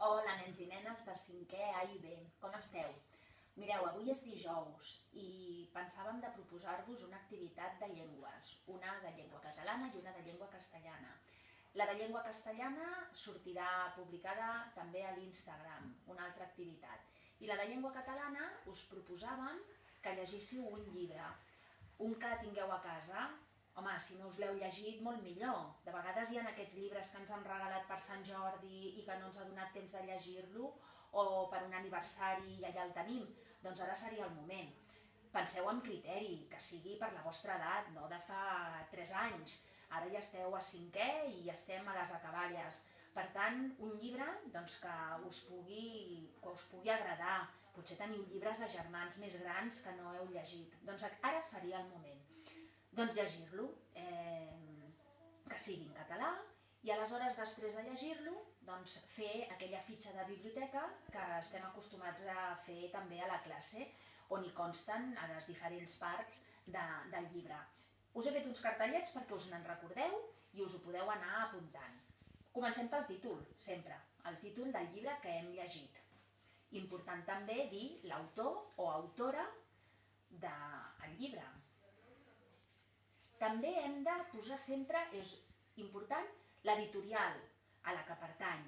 Hola, nens i nenes de 5è A i B, com esteu? Mireu, avui és dijous i pensàvem de proposar-vos una activitat de llengües, una de llengua catalana i una de llengua castellana. La de llengua castellana sortirà publicada també a l'Instagram, una altra activitat. I la de llengua catalana us proposàvem que llegíssiu un llibre, un que tingueu a casa. Home, si no us l'heu llegit, molt millor. De vegades hi ha aquests llibres que ens han regalat per Sant Jordi i que no ens ha donat temps de llegir-lo, o per un aniversari i allà el tenim. Doncs ara seria el moment. Penseu amb criteri, que sigui per la vostra edat, no de fa 3 anys. Ara ja esteu a 5è i estem a les acaballes. Per tant, un llibre que us pugui agradar. Potser teniu llibres de germans més grans que no heu llegit. Doncs ara seria el moment. Doncs llegir-lo, que sigui en català, i aleshores després de llegir-lo fer aquella fitxa de biblioteca que estem acostumats a fer també a la classe, on hi consten a les diferents parts del llibre. Us he fet uns cartellets perquè us n'en recordeu i us ho podeu anar apuntant. Comencem pel títol, sempre, el títol del llibre que hem llegit. Important també dir l'autor o autora del llibre. També hem de posar sempre, és important, l'editorial a la que pertany.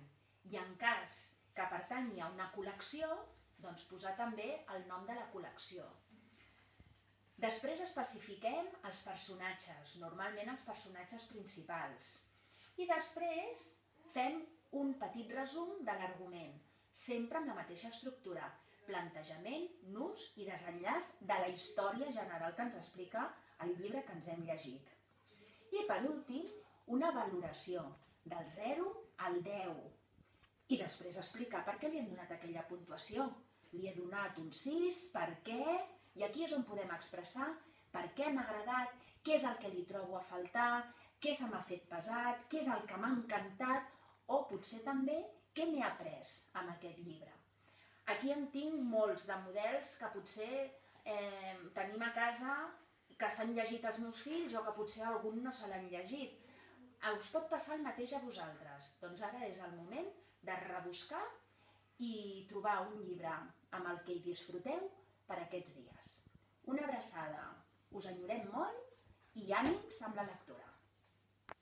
I en cas que pertanyi a una col·lecció, doncs posar també el nom de la col·lecció. Després especifiquem els personatges, normalment els personatges principals. I després fem un petit resum de l'argument, sempre amb la mateixa estructura. Plantejament, nus i desenllaç de la història general que ens explica el llibre que ens hem llegit. I per últim, una valoració del 0 al 10. I després explicar per què li hem donat aquella puntuació. Li he donat un 6, per què? I aquí és on podem expressar per què m'ha agradat, què és el que li trobo a faltar, què se m'ha fet pesat, què és el que m'ha encantat, o potser també què n'he après amb aquest llibre. Aquí en tinc molts de models que potser tenim a casa que s'han llegit els meus fills o que potser algun no se l'han llegit. Us pot passar el mateix a vosaltres. Doncs ara és el moment de rebuscar i trobar un llibre amb el que hi disfruteu per aquests dies. Una abraçada. Us enyorem molt i ànims amb la lectura.